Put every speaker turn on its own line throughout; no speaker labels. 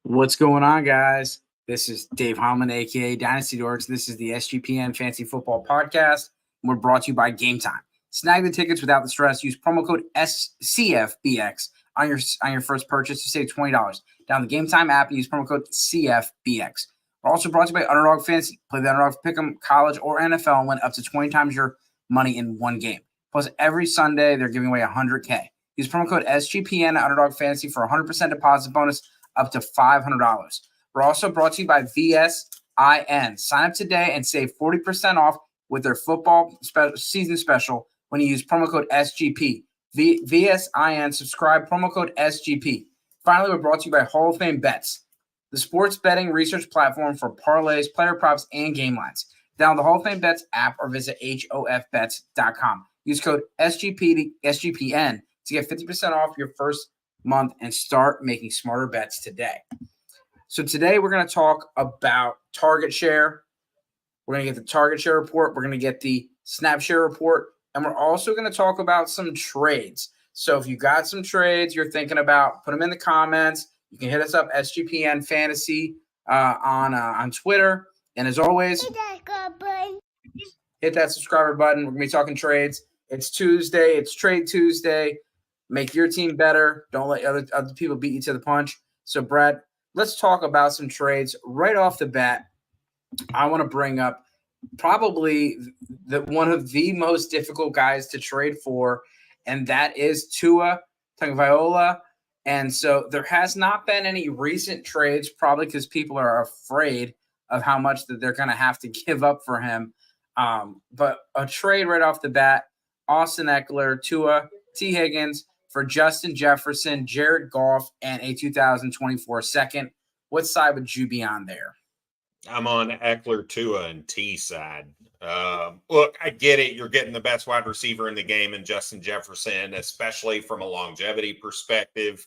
What's going on, guys? This is Dave Holman, aka Dynasty Dorks. This is the SGPN Fantasy Football Podcast. And we're brought to you by Game Time. Snag the tickets without the stress. Use promo code SCFBX on your first purchase to save $20. Download the Game Time app and use promo code CFBX. We're also brought to you by Underdog Fantasy. Play the Underdog Pick'em, college or NFL, and win up to 20 times your money in one game. Plus, every Sunday they're giving away $100K. Use promo code SGPN at Underdog Fantasy for a 100% deposit bonus up to $500. We're also brought to you by VSIN. Sign up today and save 40% off with their football season special when you use promo code SGP. VSIN, subscribe, promo code SGP. Finally, we're brought to you by Hall of Fame Bets, the sports betting research platform for parlays, player props, and game lines. Download the Hall of Fame Bets app or visit hofbets.com. Use code SGPN to get 50% off your first month and start making smarter bets today. So today we're going to talk about target share. We're going to get the target share report. We're going to get the snap share report. And we're also going to talk about some trades. So if you got some trades you're thinking about, put them in the comments. You can hit us up, SGPN Fantasy, on Twitter. And as always, hit that subscriber button. We're going to be talking trades. It's Tuesday. It's Trade Tuesday. Make your team better. Don't let other people beat you to the punch. So, Brad, let's talk about some trades right off the bat. I want to bring up probably one of the most difficult guys to trade for, and that is Tua Tagovailoa. And so there has not been any recent trades, probably because people are afraid of how much that they're going to have to give up for him. But a trade right off the bat, Austin Eckler, Tua, T. Higgins, for Justin Jefferson, Jared Goff, and a 2024 second. What side would you be on there?
I'm on Eckler, Tua, and T side. Look, I get it. You're getting the best wide receiver in the game in Justin Jefferson, especially from a longevity perspective.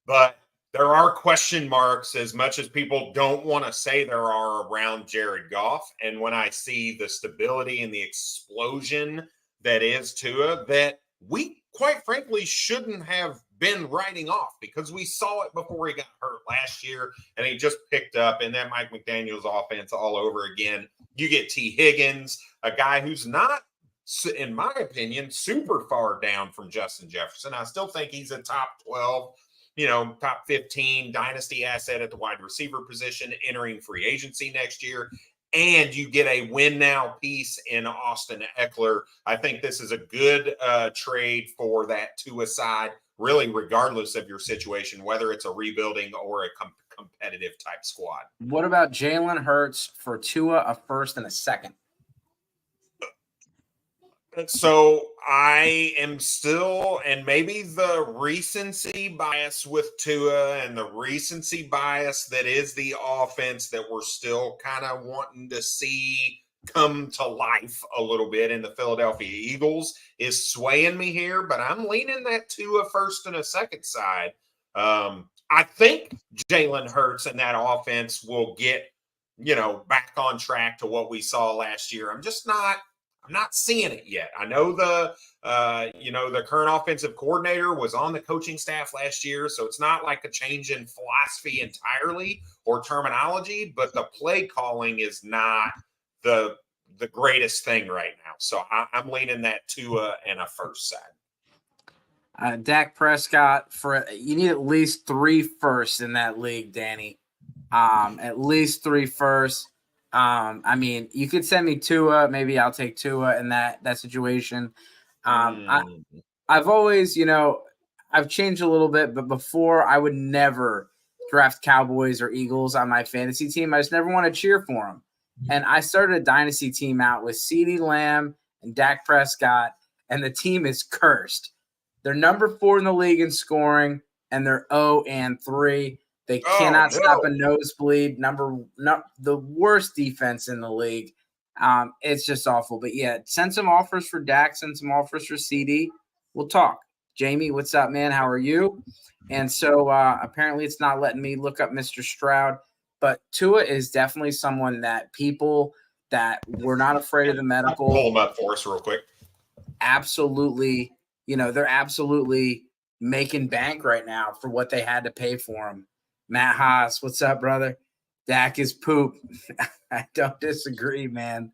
But there are question marks, as much as people don't want to say there are, around Jared Goff. And when I see the stability and the explosion that is Tua, that we quite frankly shouldn't have been writing off, because we saw it before he got hurt last year and he just picked up in that Mike McDaniel's offense all over again. You get T. Higgins, a guy who's not, in my opinion, super far down from Justin Jefferson. I still think he's a top 12, top 15 dynasty asset at the wide receiver position entering free agency next year. And you get a win now piece in Austin Eckler. I think this is a good trade for that Tua side, really, regardless of your situation, whether it's a rebuilding or a competitive type squad.
What about Jalen Hurts for Tua, a first and a second?
So I am still, and maybe the recency bias with Tua and the recency bias that is the offense that we're still kind of wanting to see come to life a little bit in the Philadelphia Eagles is swaying me here, but I'm leaning that to a first and a second side. I think Jalen Hurts and that offense will get, back on track to what we saw last year. I'm not seeing it yet. I know the current offensive coordinator was on the coaching staff last year, so it's not like a change in philosophy entirely or terminology, but the play calling is not the greatest thing right now. So I'm leaning that to and a first side.
Dak Prescott, you need at least 3 firsts in that league, Danny. At least 3 firsts. I mean, you could send me Tua. Maybe I'll take Tua in that situation. I've always, I've changed a little bit, but before I would never draft Cowboys or Eagles on my fantasy team. I just never want to cheer for them. And I started a dynasty team out with CeeDee Lamb and Dak Prescott, and the team is cursed. They're number 4 in the league in scoring, and they're 0-3. They cannot stop a nosebleed. The worst defense in the league. It's just awful. But, yeah, send some offers for Dak. Send some offers for CD. We'll talk. Jamie, what's up, man? How are you? And so apparently it's not letting me look up Mr. Stroud. But Tua is definitely someone that people that were not afraid of the medical.
Pull him up for us real quick.
Absolutely. They're absolutely making bank right now for what they had to pay for him. Matt Haas, what's up, brother? Dak is poop. I don't disagree, man.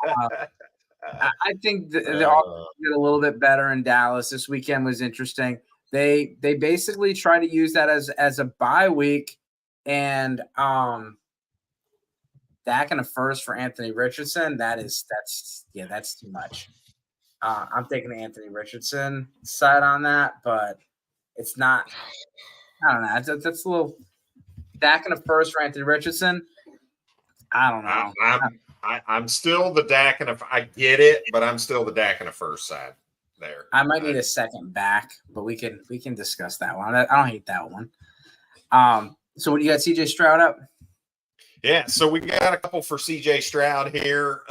I think the offense did a little bit better in Dallas. This weekend was interesting. They basically try to use that as a bye week, and Dak and a first for Anthony Richardson. That's too much. I'm taking the Anthony Richardson side on that, but it's not. I don't know. That's a little Dak and a first for Anthony Richardson. I don't know.
I'm still the Dak and I get it, but I'm still the Dak and a first side there.
I might need a second back, but we can discuss that one. I don't hate that one. So what do you got, CJ Stroud up?
Yeah, so we got a couple for CJ Stroud here.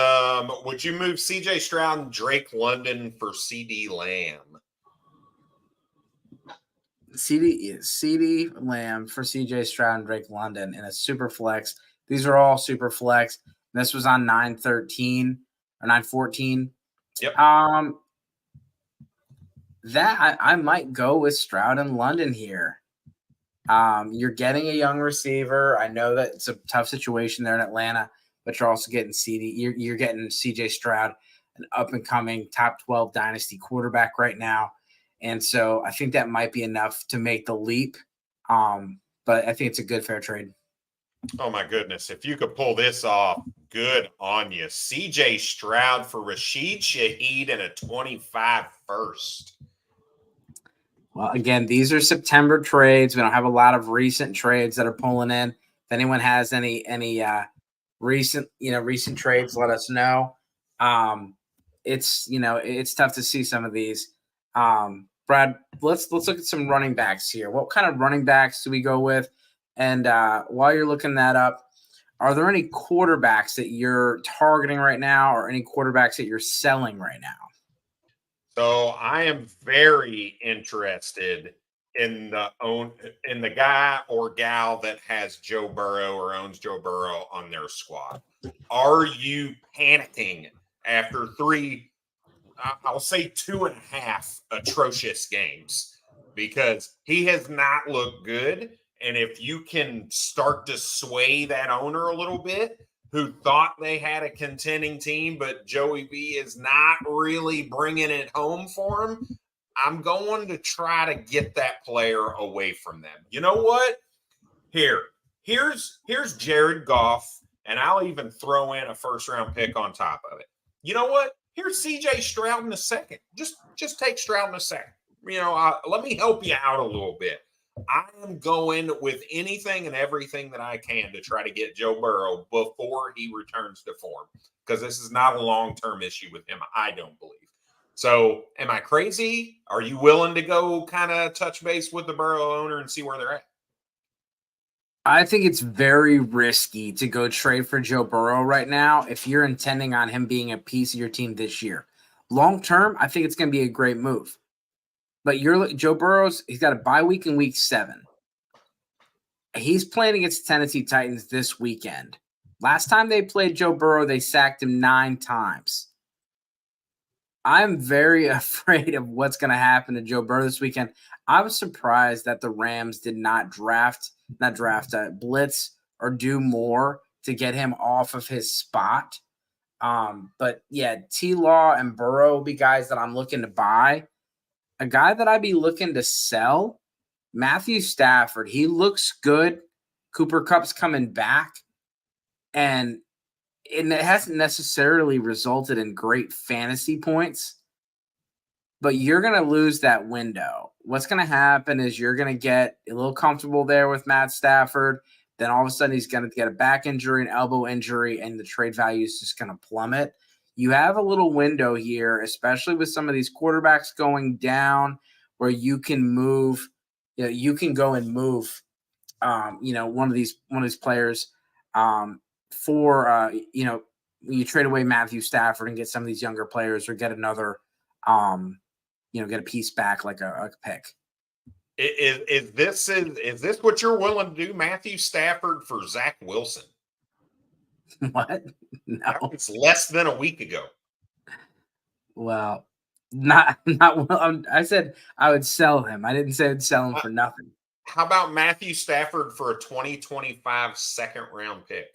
Would you move CJ Stroud and Drake London for CD Lamb?
CD Lamb for CJ Stroud and Drake London in a super flex. These are all super flex. This was on 913 or 914.
Yep.
That I might go with Stroud and London here. You're getting a young receiver. I know that it's a tough situation there in Atlanta, but you're also getting you're getting CJ Stroud, an up and coming top 12 dynasty quarterback right now. And so I think that might be enough to make the leap. But I think it's a good fair trade.
Oh my goodness. If you could pull this off, good on you. CJ Stroud for Rashid Shaheed and a 25 first.
Well, again, these are September trades. We don't have a lot of recent trades that are pulling in. If anyone has any recent trades, let us know. It's tough to see some of these. Brad, let's look at some running backs here. What kind of running backs do we go with? And while you're looking that up, are there any quarterbacks that you're targeting right now, or any quarterbacks that you're selling right now?
So I am very interested in the guy or gal that has Joe Burrow or owns Joe Burrow on their squad. Are you panicking after I'll say 2.5 atrocious games? Because he has not looked good. And if you can start to sway that owner a little bit, who thought they had a contending team, but Joey B is not really bringing it home for him, I'm going to try to get that player away from them. You know what? Here's Jared Goff, and I'll even throw in a first-round pick on top of it. You know what? Here's CJ Stroud in a second. Just take Stroud in a second. Let me help you out a little bit. I am going with anything and everything that I can to try to get Joe Burrow before he returns to form, because this is not a long-term issue with him, I don't believe. So am I crazy? Are you willing to go kind of touch base with the Burrow owner and see where they're at?
I think it's very risky to go trade for Joe Burrow right now if you're intending on him being a piece of your team this year. Long-term, I think it's going to be a great move. But Joe Burrow's, he's got a bye week in week 7. He's playing against Tennessee Titans this weekend. Last time they played Joe Burrow, they sacked him 9 times. I'm very afraid of what's going to happen to Joe Burrow this weekend. I was surprised that the Rams did not blitz or do more to get him off of his spot. But yeah, T-Law and Burrow will be guys that I'm looking to buy. A guy that I'd be looking to sell, Matthew Stafford. He looks good. Cooper Kupp's coming back. And it hasn't necessarily resulted in great fantasy points, but you're going to lose that window. What's going to happen is you're going to get a little comfortable there with Matt Stafford. Then all of a sudden he's going to get a back injury, an elbow injury, and the trade value is just going to plummet. You have a little window here, especially with some of these quarterbacks going down, where you can move. You can go and move. One of these players for you trade away Matthew Stafford and get some of these younger players, or get another, get a piece back like a pick.
Is this what you're willing to do, Matthew Stafford for Zach Wilson?
What? No,
it's less than a week ago.
Well, not well. I said I would sell him. I didn't say I'd sell him for nothing.
How about Matthew Stafford for a 2025 second round pick?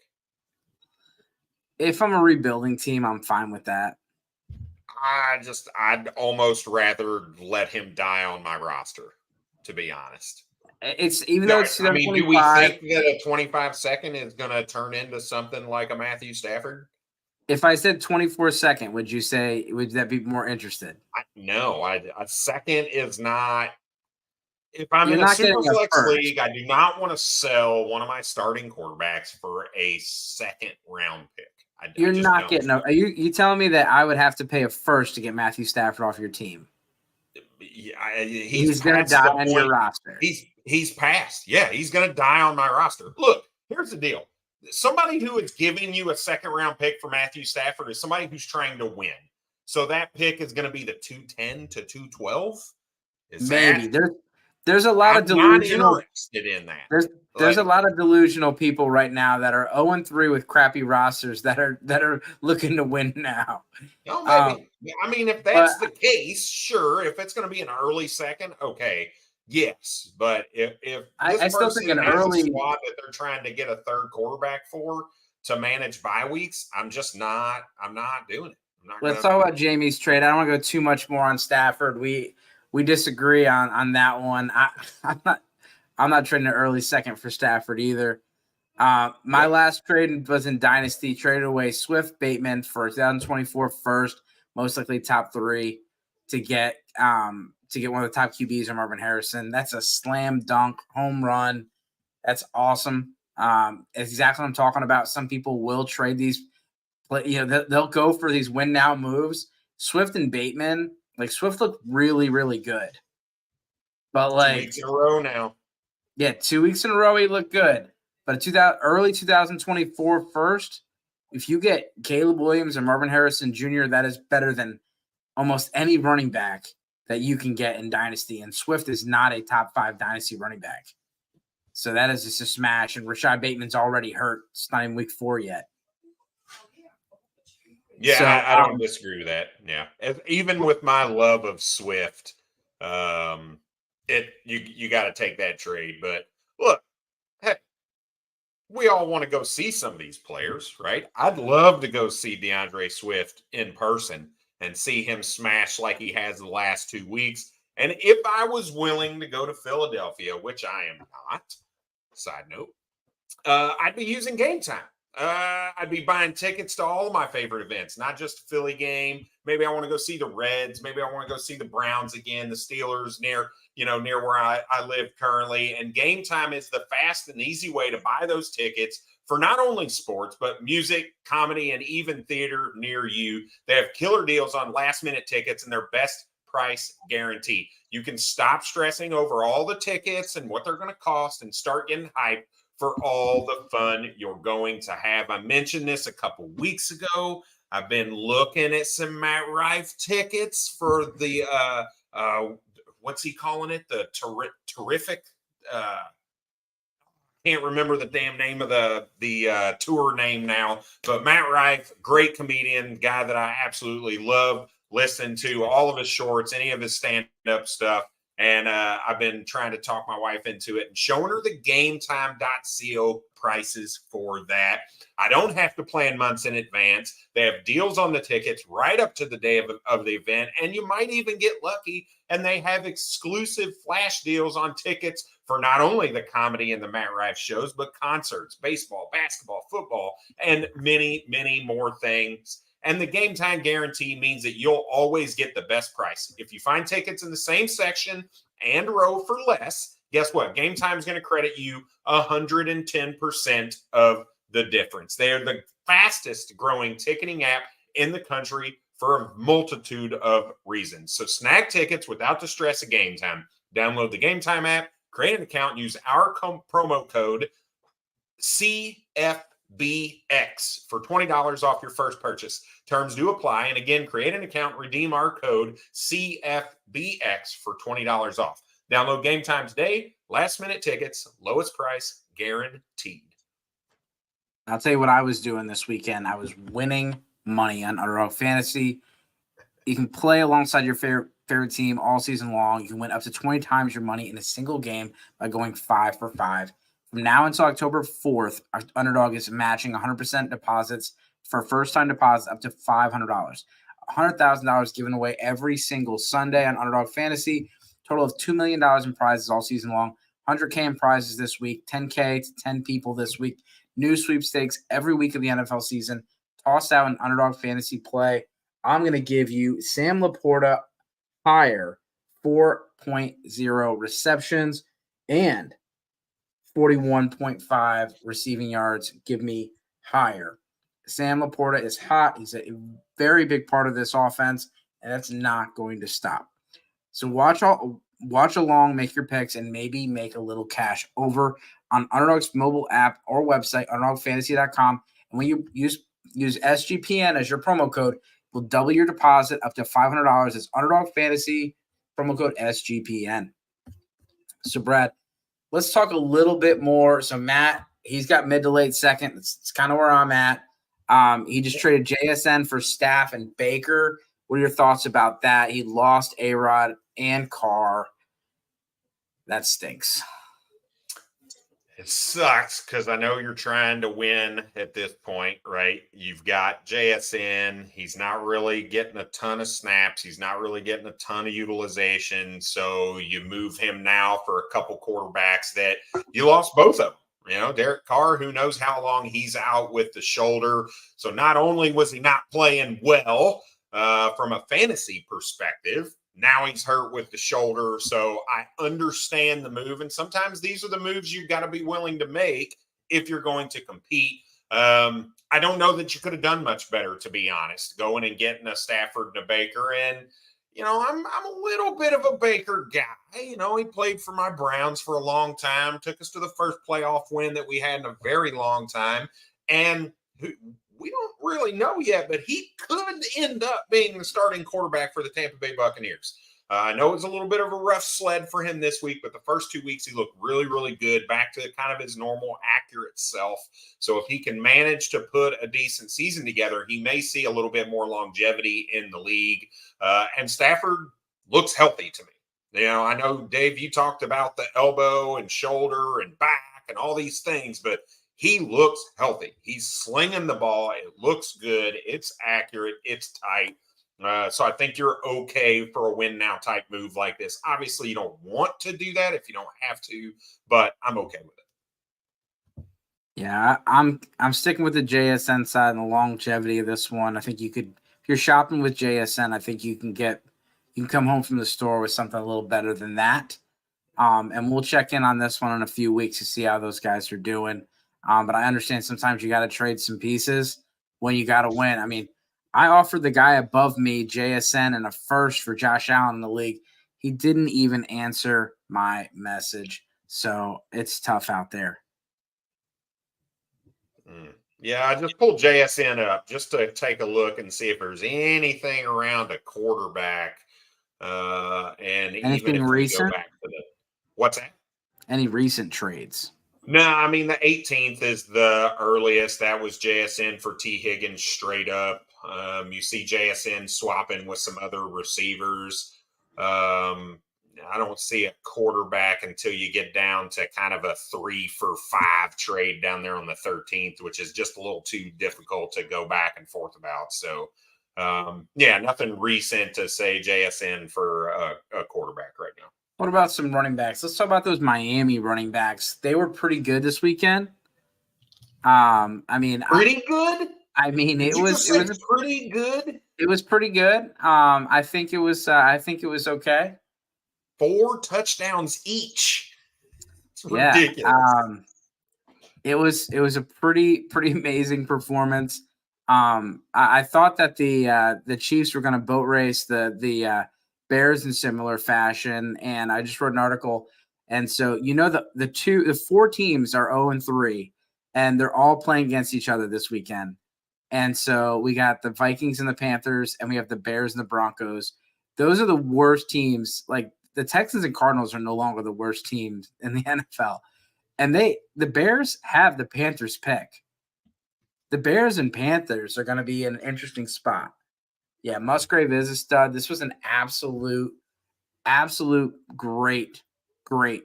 If I'm a rebuilding team, I'm fine with that.
I'd almost rather let him die on my roster, to be honest.
It's even
No,
though it's
I mean, do we
2025.
think that a 25 second is going to turn into something like a Matthew Stafford?
If I said 24 second, would that be more interested?
No, a second is not. If I'm
You're
in a
not getting
super
a
flex
first.
league, I do not want to sell one of my starting quarterbacks for a second round pick. I
You're
just
not
don't.
getting a. Are you telling me that I would have to pay a first to get Matthew Stafford off your team?
He's
He's gonna
past
die
the
on your
point.
roster.
He's past. Yeah, he's going to die on my roster. Look, here's the deal. Somebody who is giving you a second round pick for Matthew Stafford is somebody who's trying to win. So that pick is going to be the 210 to 212. Is that?
Maybe there's a lot of
I'm not
delusional.
interested in that.
There's a lot of delusional people right now that are 0-3 with crappy rosters that are looking to win now.
No,
Um,
maybe. I mean, if
but
that's the case, sure. If it's going to be an early second, okay, yes. But if this
I still think
person
an
has a
early.
squad that they're trying to get a third quarterback for to manage bye weeks, I'm just not. I'm not doing it. I'm not
Let's
gonna.
talk about Jamie's trade. I don't want to go too much more on Stafford. We disagree on that one. I'm not trading an early second for Stafford either. My
Yep.
last trade was in Dynasty. Traded away Swift Bateman for 2024 first, most likely top 3 to get one of the top QBs or Marvin Harrison. That's a slam dunk home run. That's awesome. It's exactly what I'm talking about. Some people will trade these, but they'll go for these win now moves. Swift and Bateman, like Swift looked really, really good. But
2 weeks in a row now.
yeah, 2 weeks in a row he looked good. But early 2024 first, if you get Caleb Williams and Marvin Harrison Jr., that is better than almost any running back that you can get in Dynasty. And Swift is not a top 5 Dynasty running back. So that is just a smash. And Rashad Bateman's already hurt. It's not in week 4 yet.
Yeah,
So
I don't disagree with that. Yeah, even with my love of Swift, you got to take that trade. But look, hey, we all want to go see some of these players, right? I'd love to go see DeAndre Swift in person and see him smash like he has the last 2 weeks. And if I was willing to go to Philadelphia, which I am not, side note, I'd be using Game Time. I'd be buying tickets to all of my favorite events, not just a Philly game. Maybe I want to go see the Reds. Maybe I want to go see the Browns again, the Steelers near where I live currently. And Game Time is the fast and easy way to buy those tickets for not only sports, but music, comedy, and even theater near you. They have killer deals on last minute tickets and their best price guarantee. You can stop stressing over all the tickets and what they're going to cost and start getting hyped for all the fun you're going to have. I mentioned this a couple weeks ago. I've been looking at some Matt Rife tickets for the what's he calling it? The terrific. Can't remember the damn name of the tour name now, but Matt Rife, great comedian, guy that I absolutely love. Listen to all of his shorts, any of his stand-up stuff. And I've been trying to talk my wife into it and showing her the gametime.co prices for that. I don't have to plan months in advance. They have deals on the tickets right up to the day of the event. And you might even get lucky. And they have exclusive flash deals on tickets for not only the comedy and the Matt Rife shows, but concerts, baseball, basketball, football, and many, many more things. And the game time guarantee means that you'll always get the best price. If you find tickets in the same section and row for less, guess what? Game Time is going to credit you 110% of the difference. They are the fastest growing ticketing app in the country for a multitude of reasons. So snag tickets without the stress of Game Time. Download the Game Time app, create an account, use our promo code CFBX for $20 off your first purchase. Terms do apply. And again, create an account, redeem our code CFBX for $20 off. Download Game Time today. Last minute tickets, lowest price guaranteed.
I'll tell you what I was doing this weekend. I was winning money on Underdog Fantasy. You can play alongside your favorite team all season long. You can win up to 20 times your money in a single game by going 5 for 5. From now until October 4th, our Underdog is matching 100% deposits for first-time deposits up to $500. $100,000 given away every single Sunday on Underdog Fantasy. Total of $2 million in prizes all season long. 100K in prizes this week. 10K to 10 people this week. New sweepstakes every week of the NFL season. Tossed out an Underdog Fantasy play. I'm going to give you Sam Laporta higher 4.0 receptions and 41.5 receiving yards. Give me higher. Sam Laporta is hot. He's a very big part of this offense, and that's not going to stop. So watch along, make your picks, and maybe make a little cash over on Underdog's mobile app or website, underdogfantasy.com. And when you use SGPN as your promo code, will double your deposit up to $500. It's Underdog Fantasy, promo code SGPN. So, Brad, let's talk a little bit more. So, Matt, he's got mid to late second. It's kind of where I'm at. He just traded JSN for Staff and Baker. What are your thoughts about that? He lost A-Rod and Carr. That stinks.
It sucks because I know you're trying to win at this point, right? You've got JSN. He's not really getting a ton of snaps. He's not really getting a ton of utilization. So you move him now for a couple quarterbacks that you lost both of them. You know, Derek Carr, who knows how long he's out with the shoulder. So not only was he not playing well from a fantasy perspective, now he's hurt with the shoulder. So I understand the move. And sometimes these are the moves you've got to be willing to make if you're going to compete. I don't know that you could have done much better, to be honest, going and getting a Stafford and a Baker. And, you know, I'm a little bit of a Baker guy. You know, he played for my Browns for a long time, took us to the first playoff win that we had in a very long time. And we don't really know yet, but he could end up being the starting quarterback for the Tampa Bay Buccaneers. I know it's a little bit of a rough sled for him this week, but the first 2 weeks he looked really, really good, back to kind of his normal, accurate self. So if he can manage to put a decent season together, he may see a little bit more longevity in the league. And Stafford looks healthy to me. You know, I know, Dave, you talked about the elbow and shoulder and back and all these things, but he looks healthy. He's slinging the ball. It looks good. It's accurate. It's tight. So I think you're okay for a win now type move like this. Obviously, you don't want to do that if you don't have to, but I'm okay with it.
Yeah, I'm sticking with the JSN side and the longevity of this one. I think you could, if you're shopping with JSN, I think you can come home from the store with something a little better than that. And we'll check in on this one in a few weeks to see how those guys are doing. But I understand sometimes you got to trade some pieces when you got to win. I mean, I offered the guy above me, JSN, and a first for Josh Allen in the league. He didn't even answer my message. So it's tough out there.
Yeah, I just pulled JSN up just to take a look and see if there's anything around a quarterback. And
Anything
even if
recent?
we go back to what's that?
Any recent trades?
No, I mean, the 18th is the earliest. That was JSN for T. Higgins straight up. You see JSN swapping with some other receivers. I don't see a quarterback until you get down to kind of a 3-for-5 trade down there on the 13th, which is just a little too difficult to go back and forth about. So, yeah, nothing recent to say JSN for a quarterback right now.
What about some running backs? Let's talk about those Miami running backs. They were pretty good this weekend.
Pretty good?
I mean, it was
pretty good.
It was pretty good. I think it was okay.
4 touchdowns each. It's
ridiculous.
Yeah.
It was a pretty amazing performance. I thought that the Chiefs were going to boat race the Bears in similar fashion, and I just wrote an article. And so, you know, the 4 teams are 0-3, and they're all playing against each other this weekend. And so we got the Vikings and the Panthers, and we have the Bears and the Broncos. Those are the worst teams. Like, the Texans and Cardinals are no longer the worst teams in the NFL. And the Bears have the Panthers pick. The Bears and Panthers are going to be in an interesting spot. Yeah, Musgrave is a stud. This was an absolute absolute great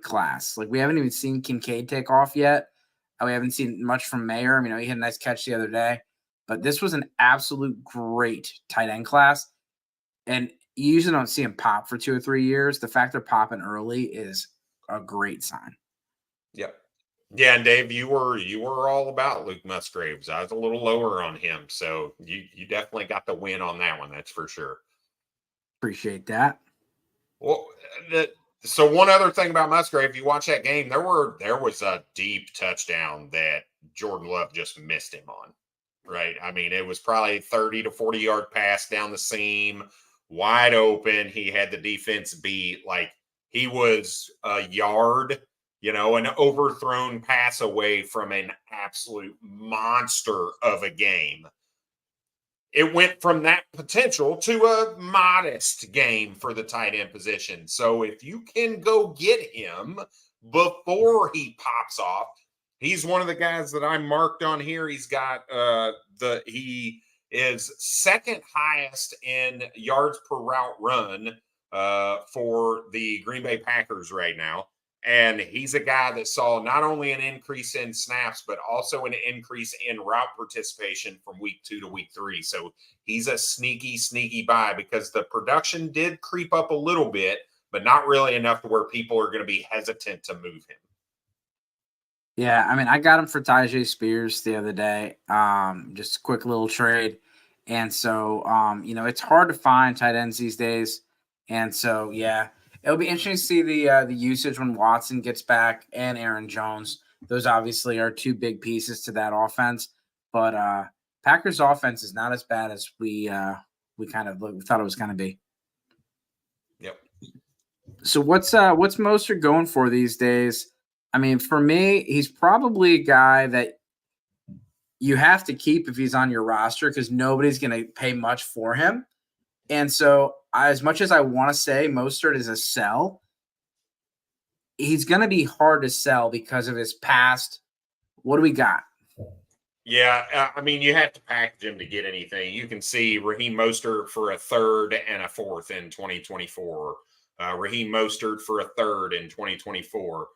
class. Like, we haven't even seen Kincaid take off yet. We haven't seen much from Mayer. I mean, he had a nice catch the other day, but this was an absolute great tight end class. And you usually don't see him pop for 2 or 3 years. The fact they're popping early is a great sign.
Yep. Yeah, and Dave, you were all about Luke Musgraves. I was a little lower on him, so you definitely got the win on that one. That's for sure.
Appreciate that.
Well, so one other thing about Musgrave, if you watch that game, there was a deep touchdown that Jordan Love just missed him on. Right? I mean, it was probably 30 to 40-yard pass down the seam, wide open. He had the defense beat. Like, he was a yard, an overthrown pass away from an absolute monster of a game. It went from that potential to a modest game for the tight end position. So if you can go get him before he pops off, he's one of the guys that I marked on here. He's got he is second highest in yards per route run for the Green Bay Packers right now. And he's a guy that saw not only an increase in snaps, but also an increase in route participation from week 2 to week 3. So he's a sneaky buy, because the production did creep up a little bit, but not really enough to where people are going to be hesitant to move him.
Yeah, I mean, I got him for Tyjae Spears the other day. Just a quick little trade. And so, it's hard to find tight ends these days. And so, yeah, it'll be interesting to see the usage when Watson gets back and Aaron Jones. Those obviously are 2 big pieces to that offense. But Packers offense is not as bad as we kind of thought it was going to be.
Yep.
So what's Mostert going for these days? I mean, for me, he's probably a guy that you have to keep if he's on your roster, because nobody's going to pay much for him. And so, as much as I want to say Mostert is a sell, he's going to be hard to sell because of his past. What do we got?
Yeah, I mean, you have to package him to get anything. You can see Raheem Mostert for a third and a fourth in 2024. Raheem Mostert for a third in 2024.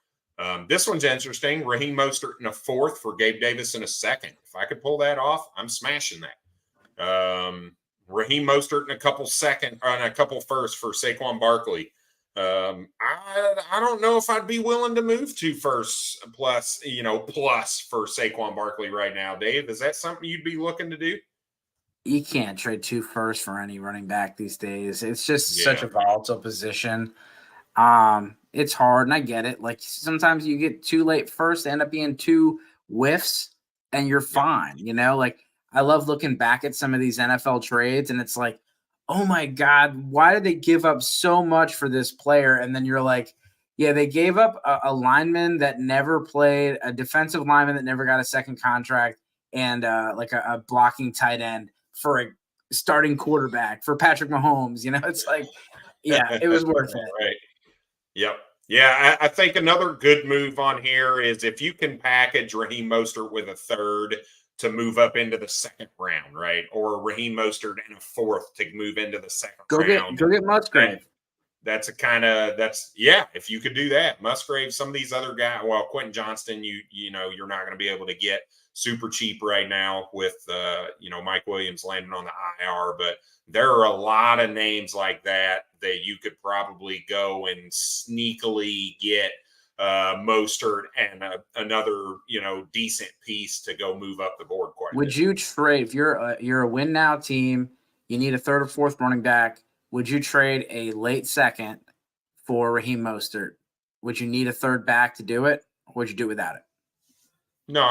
This one's interesting. Raheem Mostert in a fourth for Gabe Davis in a second. If I could pull that off, I'm smashing that. Raheem Mostert in a couple firsts for Saquon Barkley. I don't know if I'd be willing to move 2 firsts plus for Saquon Barkley right now. Dave, is that something you'd be looking to do?
You can't trade 2 firsts for any running back these days. It's just such a volatile position. It's hard, and I get it. Like, sometimes you get 2 late first, end up being 2 whiffs, and you're fine. Like, I love looking back at some of these NFL trades, and it's like, oh my God, why did they give up so much for this player? And then you're like, yeah, they gave up a lineman that never played, a defensive lineman that never got a second contract, and like a blocking tight end for a starting quarterback for Patrick Mahomes. It's like, yeah, it was worth it.
Right. Yep. Yeah, I think another good move on here is if you can package Raheem Mostert with a third to move up into the second round, right? Or Raheem Mostert and a fourth to move into the second round.
Go get Musgrave.
If you could do that. Musgrave, some of these other guys, well, Quentin Johnston, you're not going to be able to get super cheap right now with Mike Williams landing on the IR, but there are a lot of names like that you could probably go and sneakily get Mostert and another decent piece to go move up the board quite a bit.
Would you trade, if you're a win now team, you need a third or fourth running back, would you trade a late second for Raheem Mostert? Would you need a third back to do it, or would you do it without it?
No,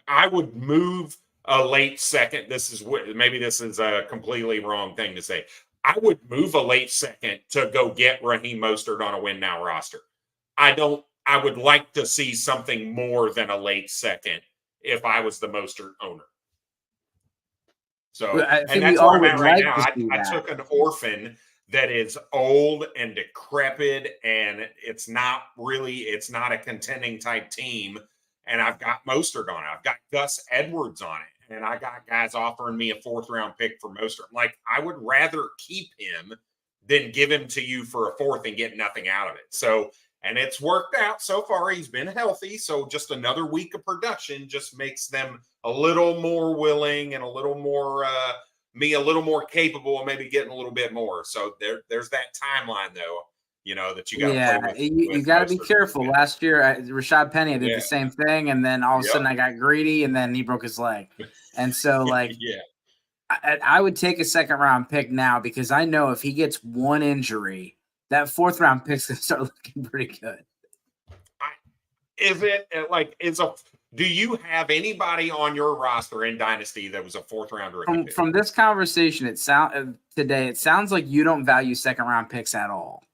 I would move a late second. This is a completely wrong thing to say. I would move a late second to go get Raheem Mostert on a win now roster. I would like to see something more than a late second if I was the Mostert owner. So, and that's where I'm at right now. I took an orphan that is old and decrepit, and it's not a contending type team. And I've got Mostert on it. I've got Gus Edwards on it. And I got guys offering me a 4th round pick for Mostert. I'm like, I would rather keep him than give him to you for a fourth and get nothing out of it. So, and it's worked out so far. He's been healthy. So just another week of production just makes them a little more willing and a little more, a little more capable of maybe getting a little bit more. So there's that timeline though, that you got to play with.
You got to be careful. Last year, Rashad Penny did the same thing, and then all of a sudden I got greedy, and then he broke his leg. And so, I would take a second-round pick now because I know if he gets one injury, that fourth-round pick's going to start looking pretty good.
Do you have anybody on your roster in Dynasty that was a fourth-rounder?
From this conversation, it sounds like you don't value second-round picks at all.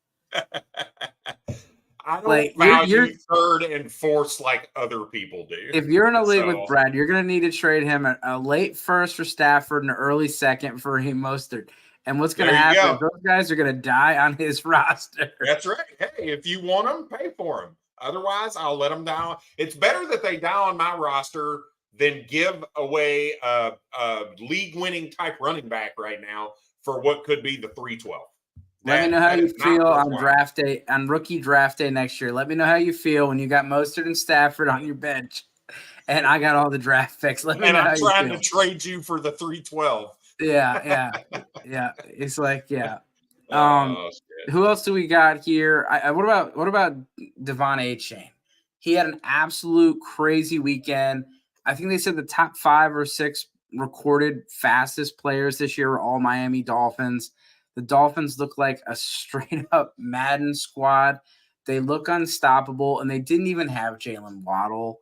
I don't value third and fourth like other people do.
If you're in a league with Brad, you're going to need to trade him a late first for Stafford and an early second for Raheem Mostert. And what's going to happen is those guys are going to die on his roster.
That's right. Hey, if you want them, pay for them. Otherwise, I'll let them die. It's better that they die on my roster than give away a league-winning type running back right now for what could be the 312.
Let me know how you feel on rookie draft day next year. Let me know how you feel when you got Mostert and Stafford on your bench, and I got all the draft picks. Let me know how you feel.
I'm trying to trade you for the 312.
Yeah. It's like, yeah. Who else do we got here? What about Devon Achane? He had an absolute crazy weekend. I think they said the top 5 or 6 recorded fastest players this year were all Miami Dolphins. The Dolphins look like a straight-up Madden squad. They look unstoppable, and they didn't even have Jalen Waddle.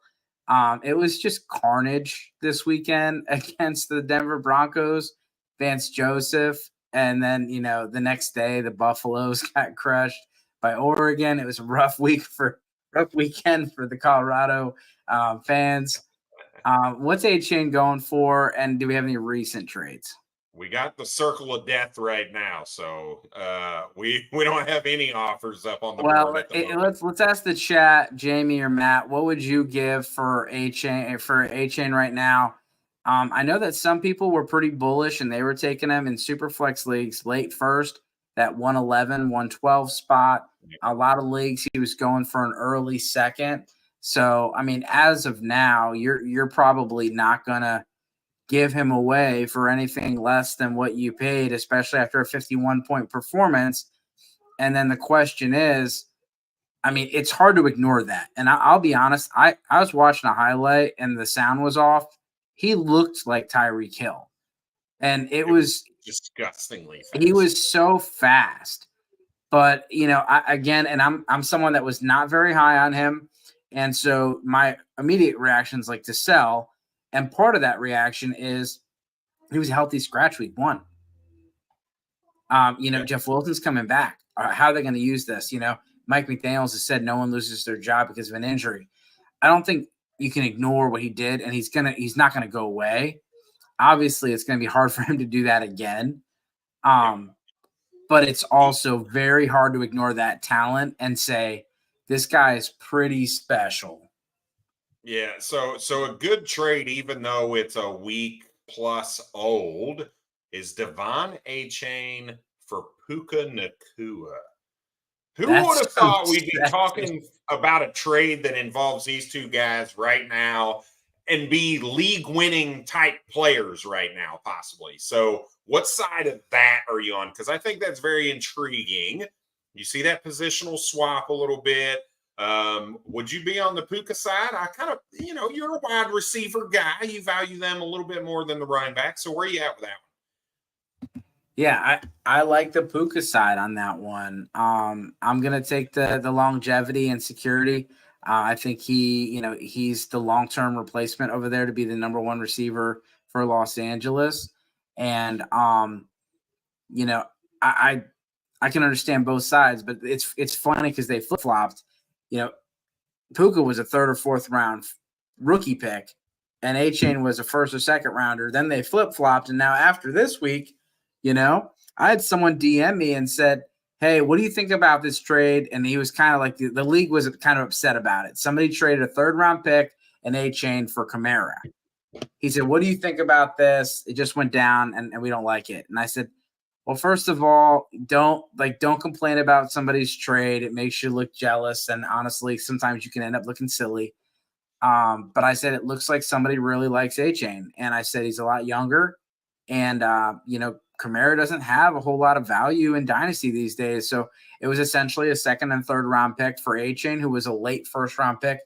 It was just carnage this weekend against the Denver Broncos, Vance Joseph, and then, the next day the Buffaloes got crushed by Oregon. It was a rough weekend for the Colorado fans. What's A-Chain going for, and do we have any recent trades?
We got the circle of death right now, so we don't have any offers up on the board at the moment.
Let's ask the chat, Jamie or Matt. What would you give for A-Chain right now? I know that some people were pretty bullish and they were taking him in super flex leagues late first, that 111, 112 spot. A lot of leagues he was going for an early second. So I mean, as of now, you're probably not gonna give him away for anything less than what you paid, especially after a 51-point performance. And then the question is, I mean, it's hard to ignore that. And I'll be honest, I was watching a highlight and the sound was off. He looked like Tyreek Hill. And it was
disgustingly fast.
He was so fast. But, I'm someone that was not very high on him. And so my immediate reaction is to sell. And part of that reaction is he was a healthy scratch week 1. Jeff Wilson's coming back. How are they going to use this? Mike McDaniels has said no one loses their job because of an injury. I don't think you can ignore what he did, and he's not going to go away. Obviously, it's going to be hard for him to do that again. But it's also very hard to ignore that talent and say, this guy is pretty special.
Yeah, so a good trade, even though it's a week plus old, is Devon Achane for Puka Nacua. Who would have thought we'd be talking about a trade that involves these two guys right now and be league-winning type players right now, possibly? So what side of that are you on? Because I think that's very intriguing. You see that positional swap a little bit. Would you be on the Puka side? I kind of, you're a wide receiver guy. You value them a little bit more than the running back. So where are you at with that one?
Yeah, I like the Puka side on that one. I'm going to take the longevity and security. I think he's the long-term replacement over there to be the number 1 receiver for Los Angeles. And, I can understand both sides, but it's funny because they flip-flopped. Puka was a 3rd or 4th round rookie pick, and A-Chain was a 1st or 2nd rounder. Then they flip-flopped, and now after this week, I had someone DM me and said, hey, what do you think about this trade? And he was kind of like the league was kind of upset about it. Somebody traded a 3rd round pick and A-Chain for Kamara. He said, what do you think about this? It just went down, and we don't like it. And I said, Well, first of all, don't complain about somebody's trade. It makes you look jealous, and honestly, sometimes you can end up looking silly. But I said it looks like somebody really likes A-Chain, and I said he's a lot younger, and Kamara doesn't have a whole lot of value in Dynasty these days. So it was essentially a second and third round pick for A-Chain, who was a late first round pick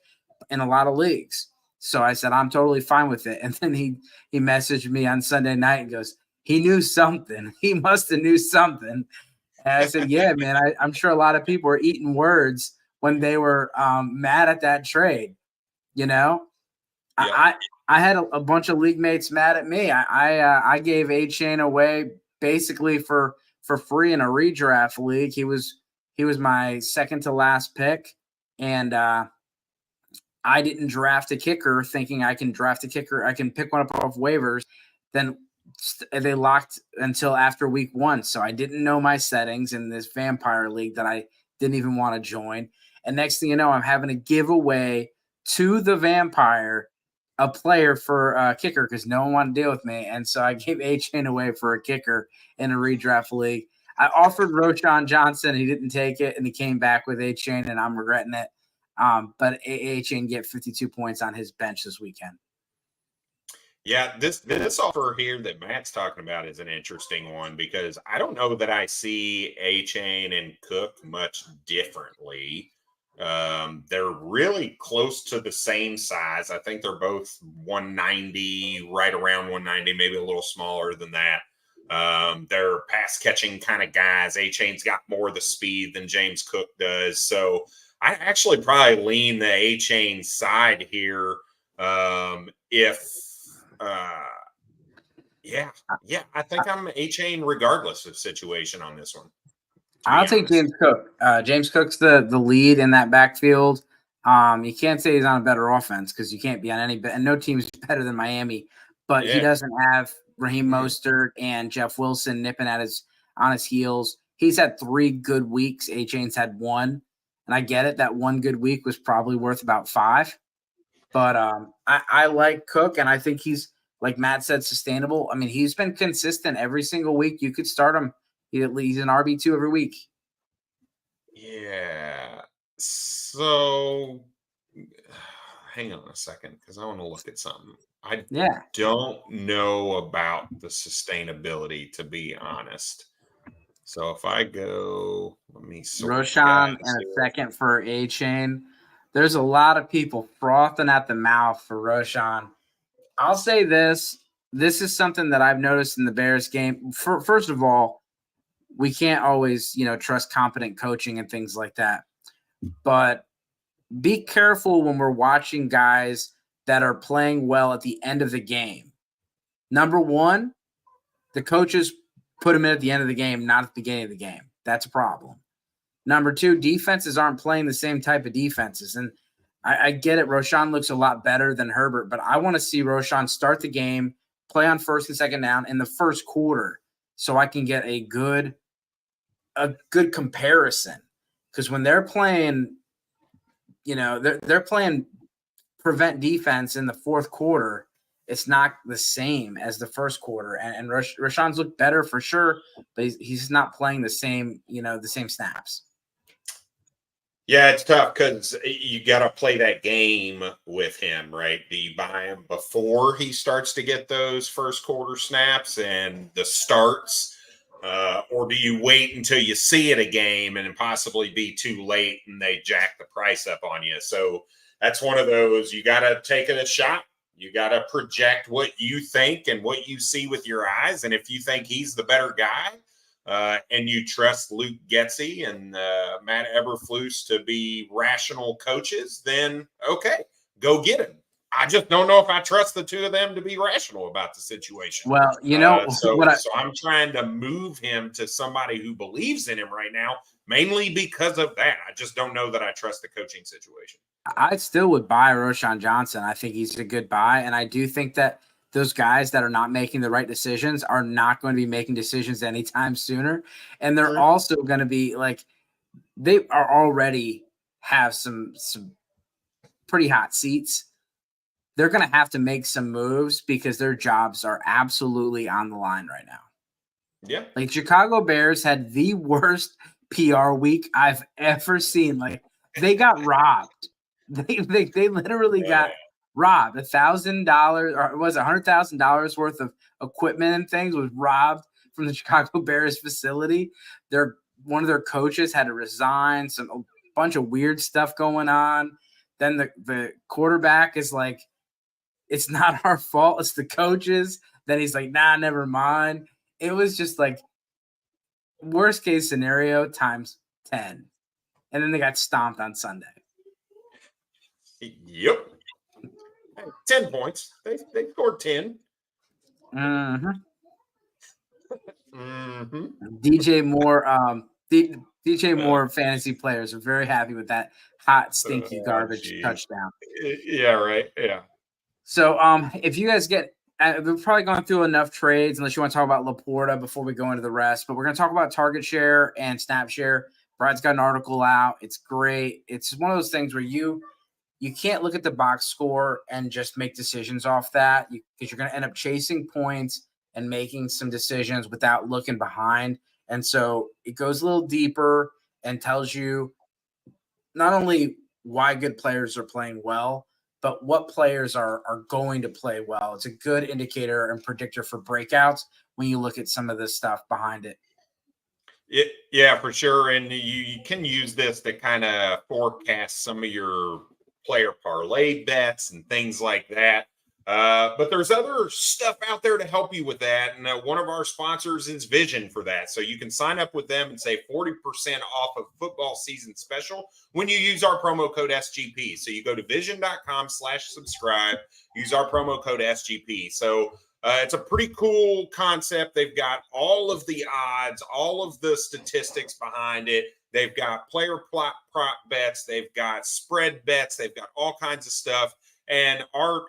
in a lot of leagues. So I said I'm totally fine with it. And then he messaged me on Sunday night and goes, he knew something. He must have knew something. And I said, yeah, man, I'm sure a lot of people were eating words when they were mad at that trade. You know,
Yeah.
I had a bunch of league mates mad at me. I gave A-Chain away basically for free in a redraft league. He was my second to last pick, and I didn't draft a kicker thinking I can draft a kicker. I can pick one up off waivers. Then they locked until after week 1. So I didn't know my settings in this vampire league that I didn't even want to join. And next thing you know, I'm having to give away to the vampire a player for a kicker because no one wanted to deal with me. And so I gave A-Chain away for a kicker in a redraft league. I offered Roshan Johnson. He didn't take it, and he came back with A-Chain, and I'm regretting it. But A-Chain get 52 points on his bench this weekend.
Yeah, this offer here that Matt's talking about is an interesting one because I don't know that I see A-Chain and Cook much differently. They're really close to the same size. I think they're both 190, right around 190, maybe a little smaller than that. They're pass catching kind of guys. A-Chain's got more of the speed than James Cook does. So I actually probably lean the A-Chain side here. Yeah, I think I'm A-Chain regardless of situation on this one.
I'll take James Cook. James Cook's the lead in that backfield. You can't say he's on a better offense because you can't be on any, and no team's better than Miami. But he doesn't have Raheem Mostert and Jeff Wilson nipping at on his heels. He's had 3 good weeks. A-Chain's had 1, and I get it. That 1 good week was probably worth about 5. But I like Cook, and I think he's, like Matt said, sustainable. I mean, he's been consistent every single week. You could start him. He's an RB2 every week.
Yeah. So hang on a second because I want to look at something. I don't know about the sustainability, to be honest. So if I go, let me sort
Roshan and a second for A-Chain. There's a lot of people frothing at the mouth for Roshan. I'll say this. This is something that I've noticed in the Bears game. First of all, we can't always, trust competent coaching and things like that. But be careful when we're watching guys that are playing well at the end of the game. Number one, the coaches put them in at the end of the game, not at the beginning of the game. That's a problem. Number 2, defenses aren't playing the same type of defenses. And I get it. Roshan looks a lot better than Herbert, but I want to see Roshan start the game, play on first and second down in the first quarter so I can get a good comparison. Because when they're playing, they're playing prevent defense in the fourth quarter, it's not the same as the first quarter. And Roshan's looked better for sure, but he's not playing the same, the same snaps.
Yeah, it's tough because you got to play that game with him, right? Do you buy him before he starts to get those first quarter snaps and the starts? Or do you wait until you see it a game and possibly be too late and they jack the price up on you? So that's one of those, you got to take it a shot. You got to project what you think and what you see with your eyes. And if you think he's the better guy, and you trust Luke Getsy and Matt Eberflus to be rational coaches, then okay, go get him. I just don't know if I trust the two of them to be rational about the situation.
Well,
so I'm trying to move him to somebody who believes in him right now, mainly because of that. I just don't know that I trust the coaching situation.
I still would buy Roshan Johnson. I think he's a good buy, and I do think that those guys that are not making the right decisions are not going to be making decisions anytime sooner. And they're also going to be they are already have some pretty hot seats. They're going to have to make some moves because their jobs are absolutely on the line right now.
Yeah.
Like, Chicago Bears had the worst PR week I've ever seen. Like, they got robbed. They literally got robbed. $1,000, or it was $100,000 worth of equipment and things was robbed from the Chicago Bears facility. One of their coaches had to resign. A bunch of weird stuff going on. Then the quarterback is like, it's not our fault, it's the coaches. Then he's like, nah, never mind. It was just like worst case scenario times 10. And then they got stomped on Sunday.
Yep. 10 points. They scored 10.
Mm-hmm.
Mm-hmm.
DJ Moore fantasy players are very happy with that hot, stinky garbage touchdown.
Yeah, right. Yeah.
So if you guys get we've probably gone through enough trades unless you want to talk about Laporta before we go into the rest, but we're going to talk about target share and snap share. Brad's got an article out. It's great. It's one of those things where you can't look at the box score and just make decisions off that, because you're going to end up chasing points and making some decisions without looking behind. And so it goes a little deeper and tells you not only why good players are playing well, but what players are going to play well. It's a good indicator and predictor for breakouts when you look at some of this stuff behind it.
Yeah, for sure. And you can use this to kind of forecast some of your player parlay bets and things like that. But there's other stuff out there to help you with that. And one of our sponsors is Vision for that. So you can sign up with them and save 40% off of football season special when you use our promo code SGP. So you go to vision.com/subscribe, use our promo code SGP. So it's a pretty cool concept. They've got all of the odds, all of the statistics behind it. They've got player prop bets. They've got spread bets. They've got all kinds of stuff. And our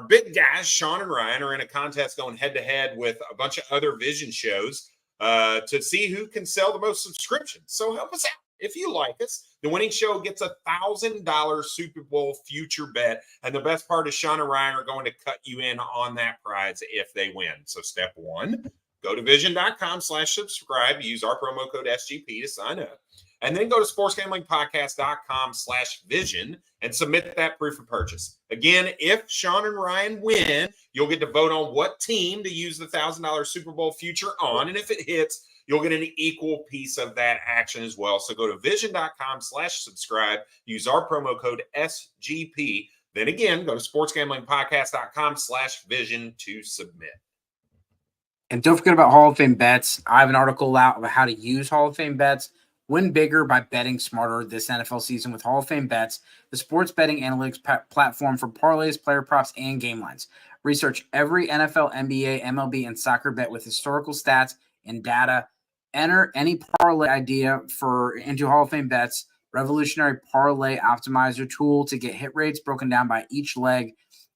big guys, Sean and Ryan, are in a contest going head-to-head with a bunch of other Vision shows to see who can sell the most subscriptions. So help us out. If you like us, the winning show gets $1,000 Super Bowl future bet. And the best part is Sean and Ryan are going to cut you in on that prize if they win. So step one, go to vision.com/subscribe. Use our promo code SGP to sign up. And then go to sportsgamblingpodcast.com/vision and submit that proof of purchase. Again, if Sean and Ryan win, you'll get to vote on what team to use the $1,000 Super Bowl future on. And if it hits, you'll get an equal piece of that action as well. So go to vision.com/subscribe. Use our promo code SGP. Then again, go to sportsgamblingpodcast.com/vision to submit.
And don't forget about Hall of Fame bets. I have an article out about how to use Hall of Fame bets. Win bigger by betting smarter this NFL season with Hall of Fame Bets, the sports betting analytics platform for parlays, player props, and game lines. Research every NFL, NBA, MLB, and soccer bet with historical stats and data. Enter any parlay idea into Hall of Fame Bets, revolutionary parlay optimizer tool to get hit rates broken down by each leg,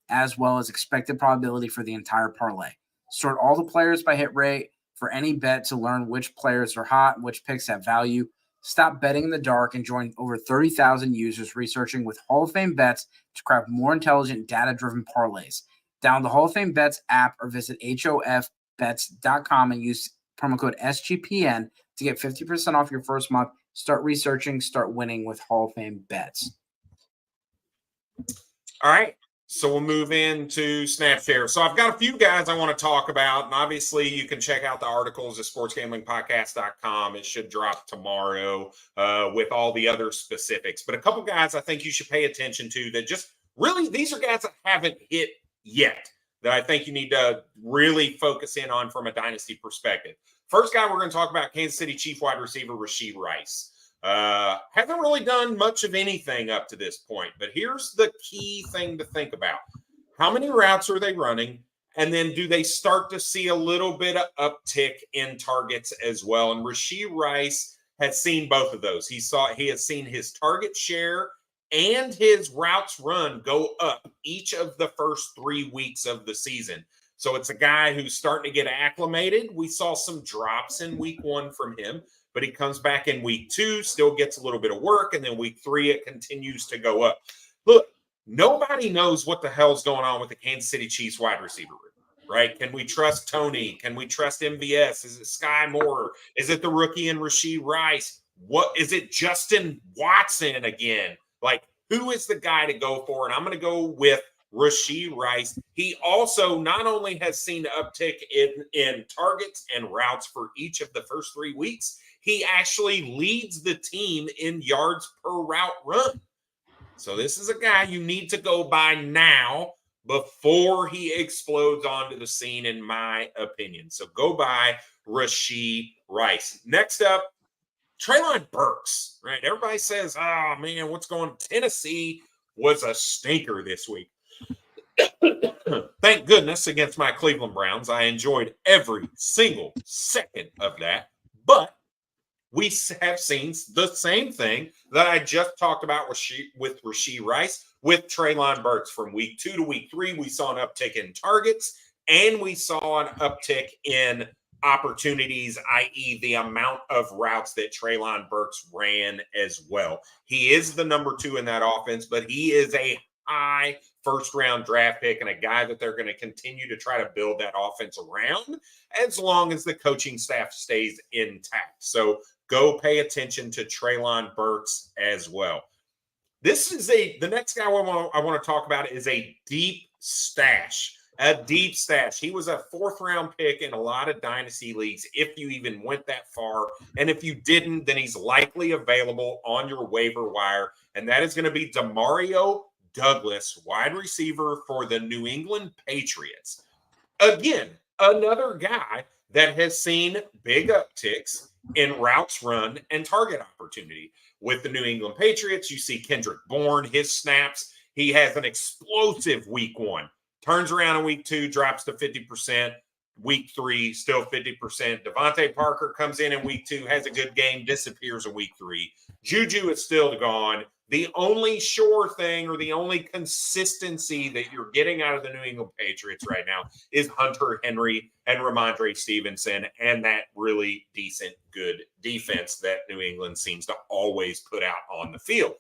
as well as expected probability for the entire parlay. Sort all the players by hit rate for any bet to learn which players are hot and which picks have value. Stop betting in the dark and join over 30,000 users researching with Hall of Fame Bets to craft more intelligent, data-driven parlays. Download the Hall of Fame Bets app or visit hofbets.com and use promo code SGPN to get 50% off your first month. Start researching, start winning with Hall of Fame Bets.
All right. So we'll move into SnapShare. So I've got a few guys I want to talk about. And obviously, you can check out the articles at sportsgamblingpodcast.com. It should drop tomorrow with all the other specifics. But a couple guys I think you should pay attention to that just really, these are guys that haven't hit yet that I think you need to really focus in on from a dynasty perspective. First guy we're going to talk about, Kansas City Chief wide receiver Rashee Rice. Haven't really done much of anything up to this point, but here's the key thing to think about. How many routes are they running? And then do they start to see a little bit of uptick in targets as well? And Rashee Rice has seen both of those. He has seen his target share and his routes run go up each of the first 3 weeks of the season. So it's a guy who's starting to get acclimated. We saw some drops in week 1 from him, but he comes back in week 2, still gets a little bit of work, and then week 3, it continues to go up. Look, nobody knows what the hell's going on with the Kansas City Chiefs wide receiver room. right? Can we trust Tony? Can we trust MVS? Is it Sky Moore? Is it the rookie and Rashee Rice? What is it? Justin Watson again? Like, who is the guy to go for? And I'm going to go with Rashee Rice. He also not only has seen an uptick in targets and routes for each of the first 3 weeks, he actually leads the team in yards per route run. So this is a guy you need to go by now before he explodes onto the scene, in my opinion. So go by Rashee Rice. Next up, Treylon Burks, right? Everybody says, oh, man, what's going on? Tennessee was a stinker this week. Thank goodness against my Cleveland Browns. I enjoyed every single second of that. But we have seen the same thing that I just talked about with Rashee Rice, with Treylon Burks. From week 2 to week 3, we saw an uptick in targets, and we saw an uptick in opportunities, i.e. the amount of routes that Treylon Burks ran as well. He is the number 2 in that offense, but he is a high first-round draft pick and a guy that they're going to continue to try to build that offense around as long as the coaching staff stays intact. So go pay attention to Treylon Burks as well. This is the next guy I want to talk about is a deep stash. A deep stash. He was a 4th-round pick in a lot of dynasty leagues, if you even went that far. And if you didn't, then he's likely available on your waiver wire. And that is going to be Demario Douglas, wide receiver for the New England Patriots. Again, another guy that has seen big upticks in routes run and target opportunity. With the New England Patriots, you see Kendrick Bourne, his snaps. He has an explosive week 1. Turns around in week 2, drops to 50%. Week 3, still 50%. Devontae Parker comes in week 2, has a good game, disappears in week 3. Juju is still gone. The only sure thing or the only consistency that you're getting out of the New England Patriots right now is Hunter Henry and Ramondre Stevenson and that really decent, good defense that New England seems to always put out on the field.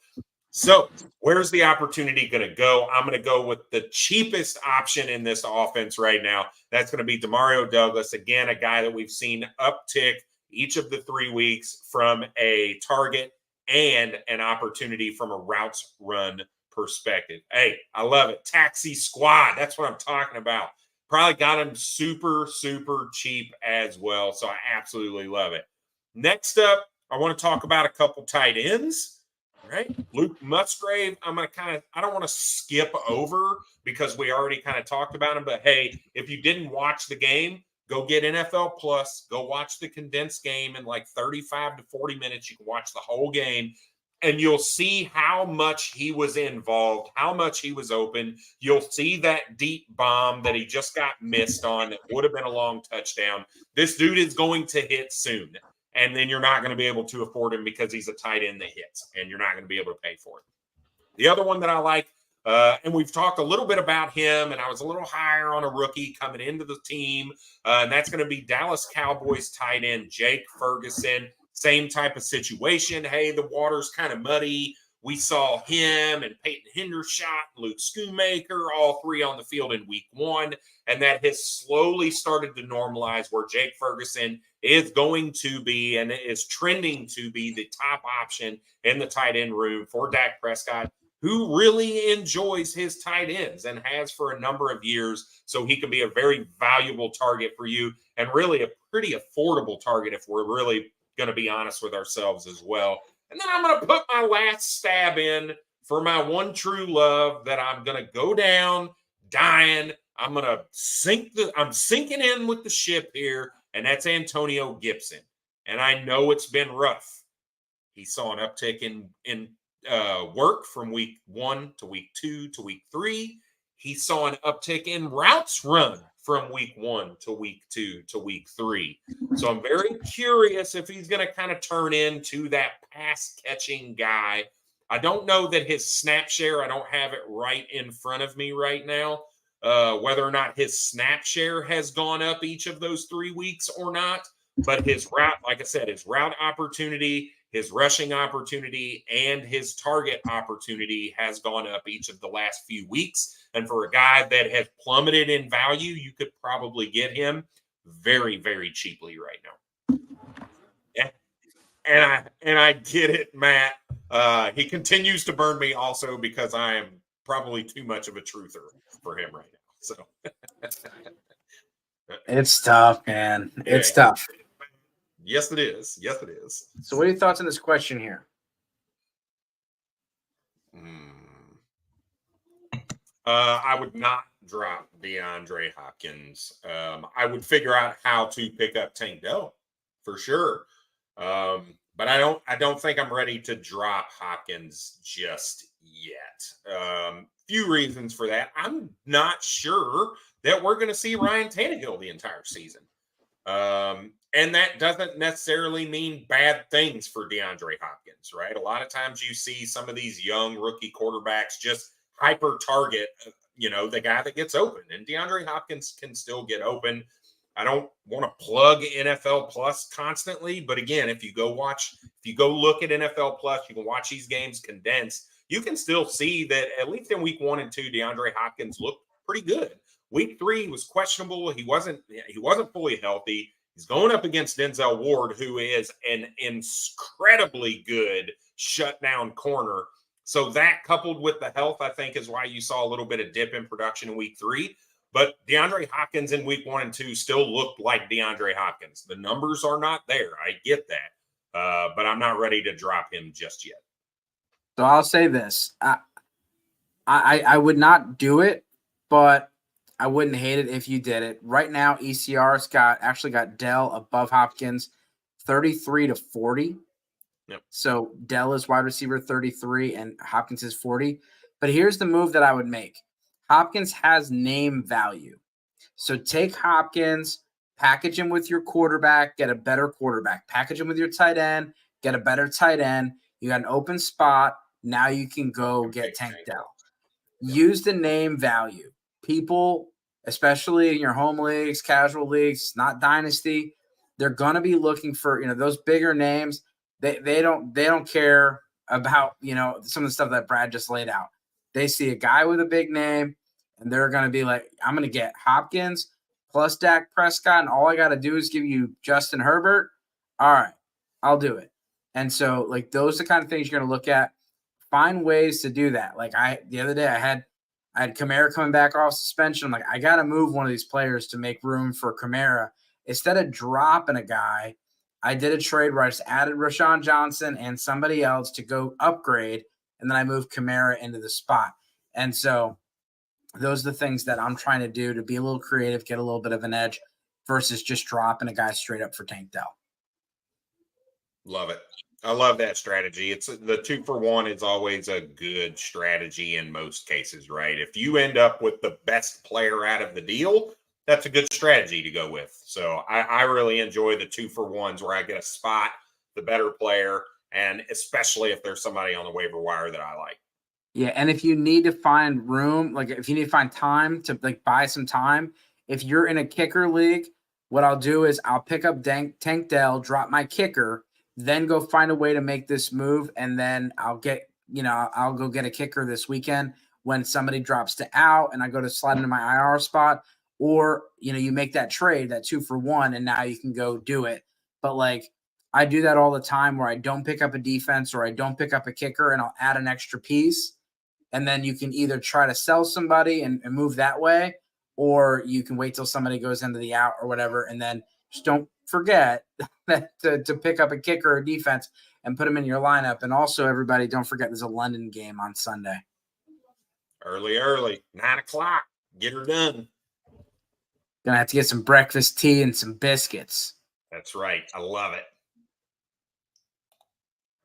So where's the opportunity going to go? I'm going to go with the cheapest option in this offense right now. That's going to be Demario Douglas. Again, a guy that we've seen uptick each of the 3 weeks from a target and an opportunity from a routes run perspective. Hey, I love it. Taxi squad. That's what I'm talking about. Probably got him super, super cheap as well. So I absolutely love it. Next up, I want to talk about a couple tight ends. Right? Luke Musgrave, I don't want to skip over because we already kind of talked about him. But hey, if you didn't watch the game, go get NFL Plus. Go watch the condensed game in like 35 to 40 minutes. You can watch the whole game, and you'll see how much he was involved, how much he was open. You'll see that deep bomb that he just got missed on that would have been a long touchdown. This dude is going to hit soon. And then you're not going to be able to afford him because he's a tight end that hits, and you're not going to be able to pay for it. The other one that I like, and we've talked a little bit about him, and I was a little higher on a rookie coming into the team, and that's going to be Dallas Cowboys tight end Jake Ferguson. Same type of situation. Hey, the water's kind of muddy. We saw him and Peyton Hendershot, Luke Schoonmaker, all 3 on the field in week 1. And that has slowly started to normalize where Jake Ferguson is going to be and is trending to be the top option in the tight end room for Dak Prescott, who really enjoys his tight ends and has for a number of years. So he can be a very valuable target for you and really a pretty affordable target if we're really going to be honest with ourselves as well. And then I'm going to put my last stab in for my one true love that I'm going to go down dying. I'm sinking in with the ship here, and that's Antonio Gibson. And I know it's been rough. He saw an uptick in work from week 1 to week 2 to week 3. He saw an uptick in routes run from week 1 to week 2 to week 3. So I'm very curious if he's going to kind of turn into that pass catching guy. I don't know that his snap share, I don't have it right in front of me right now, whether or not his snap share has gone up each of those 3 weeks or not. But his route, like I said, his route opportunity, his rushing opportunity and his target opportunity has gone up each of the last few weeks. And for a guy that has plummeted in value, you could probably get him very, very cheaply right now. And I get it, Matt. He continues to burn me also because I am probably too much of a truther for him right now. So
it's tough, man. It's tough.
Yes, it is. Yes, it is.
So what are your thoughts on this question here?
I would not drop DeAndre Hopkins. I would figure out how to pick up Tank Dell for sure. But I don't think I'm ready to drop Hopkins just yet. Few reasons for that. I'm not sure that we're going to see Ryan Tannehill the entire season. And that doesn't necessarily mean bad things for DeAndre Hopkins, right? A lot of times you see some of these young rookie quarterbacks just hyper target, the guy that gets open, and DeAndre Hopkins can still get open. I don't want to plug NFL Plus constantly, but again, if you go look at NFL Plus, you can watch these games condensed. You can still see that at least in week 1 and 2, DeAndre Hopkins looked pretty good. Week 3 was questionable. He wasn't fully healthy. He's going up against Denzel Ward, who is an incredibly good shutdown corner. So that coupled with the health, I think, is why you saw a little bit of dip in production in week 3. But DeAndre Hopkins in week 1 and 2 still looked like DeAndre Hopkins. The numbers are not there. I get that. But I'm not ready to drop him just yet.
So I'll say this. I would not do it, but I wouldn't hate it if you did it. Right now, ECR's actually got Dell above Hopkins 33-40.
Yep.
So Dell is wide receiver 33 and Hopkins is 40. But here's the move that I would make. Hopkins has name value. So take Hopkins, package him with your quarterback, get a better quarterback. Package him with your tight end, get a better tight end. You got an open spot. Now you can go get Tank Dell. Use the name value. People, especially in your home leagues, casual leagues, not dynasty, they're going to be looking for, those bigger names. They don't care about, some of the stuff that Brad just laid out. They see a guy with a big name and they're going to be like, I'm going to get Hopkins plus Dak Prescott, and all I got to do is give you Justin Herbert. All right, I'll do it. And so, those are the kind of things you're going to look at. Find ways to do that. The other day I had Kamara coming back off suspension. I'm like, I got to move one of these players to make room for Kamara. Instead of dropping a guy, I did a trade where I just added Rashawn Johnson and somebody else to go upgrade, and then I moved Kamara into the spot. And so those are the things that I'm trying to do to be a little creative, get a little bit of an edge versus just dropping a guy straight up for Tank Dell.
Love it. I love that strategy. It's the 2-for-1 is always a good strategy in most cases, right? If you end up with the best player out of the deal, that's a good strategy to go with. So I really enjoy the 2-for-1s where I get a spot, the better player, and especially if there's somebody on the waiver wire that I like.
Yeah, and if you need to find room, if you need to find time to buy some time, if you're in a kicker league, what I'll do is I'll pick up Tank Dell, drop my kicker, then go find a way to make this move, and then I'll go get a kicker this weekend when somebody drops to out and I go to slide into my IR spot, or, you make that trade, that 2-for-1, and now you can go do it. But I do that all the time where I don't pick up a defense or I don't pick up a kicker and I'll add an extra piece. And then you can either try to sell somebody and move that way, or you can wait till somebody goes into the out or whatever. And then just don't forget that to pick up a kicker or defense and put them in your lineup. And also, everybody, don't forget there's a London game on Sunday.
Early, 9:00. Get her done.
Gonna have to get some breakfast tea and some biscuits.
That's right. I love it.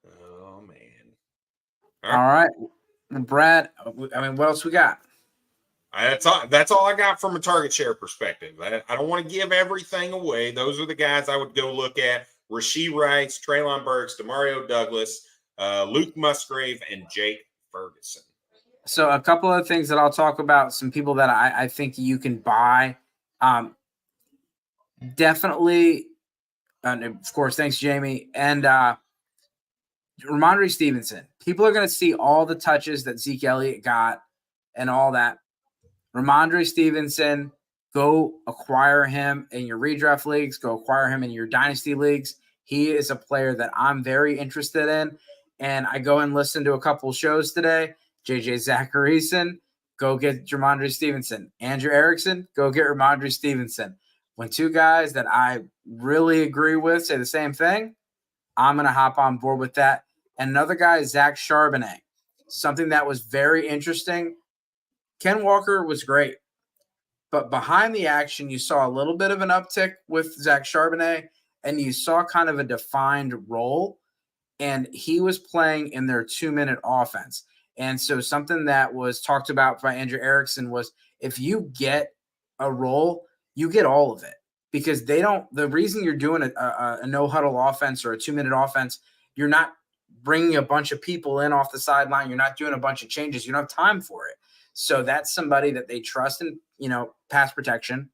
Oh, man.
All right. Brad, what else we got?
That's all I got from a target share perspective. I don't want to give everything away. Those are the guys I would go look at. Rashee Rice, Treylon Burks, Demario Douglas, Luke Musgrave, and Jake Ferguson.
So a couple of things that I'll talk about, some people that I think you can buy. Definitely, and of course, thanks, Jamie. And Ramondre Stevenson. People are going to see all the touches that Zeke Elliott got and all that. Ramondre Stevenson, go acquire him in your redraft leagues. Go acquire him in your dynasty leagues. He is a player that I'm very interested in. And I go and listen to a couple shows today. JJ Zacharyson, go get Ramondre Stevenson. Andrew Erickson, go get Ramondre Stevenson. When two guys that I really agree with say the same thing, I'm going to hop on board with that. And another guy is Zach Charbonnet. Something that was very interesting. Ken Walker was great. But behind the action, you saw a little bit of an uptick with Zach Charbonnet, and you saw kind of a defined role. And he was playing in their 2-minute offense. And so something that was talked about by Andrew Erickson was if you get a role, you get all of it. Because they don't – the reason you're doing a no-huddle offense or a 2-minute offense, you're not bringing a bunch of people in off the sideline. You're not doing a bunch of changes. You don't have time for it. So that's somebody that they trust in, pass protection.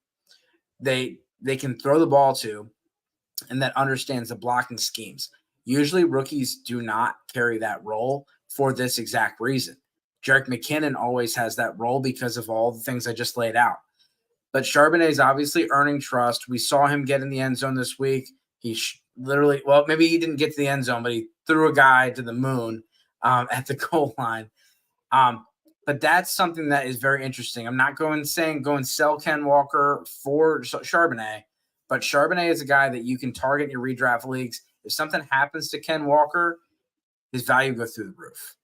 They can throw the ball to, and that understands the blocking schemes. Usually rookies do not carry that role for this exact reason. Jerick McKinnon always has that role because of all the things I just laid out. But Charbonnet is obviously earning trust. We saw him get in the end zone this week. He literally, well, maybe he didn't get to the end zone, but he threw a guy to the moon at the goal line. But that's something that is very interesting. I'm not going sell Ken Walker for Charbonnet, but Charbonnet is a guy that you can target in your redraft leagues. If something happens to Ken Walker, his value goes through the roof.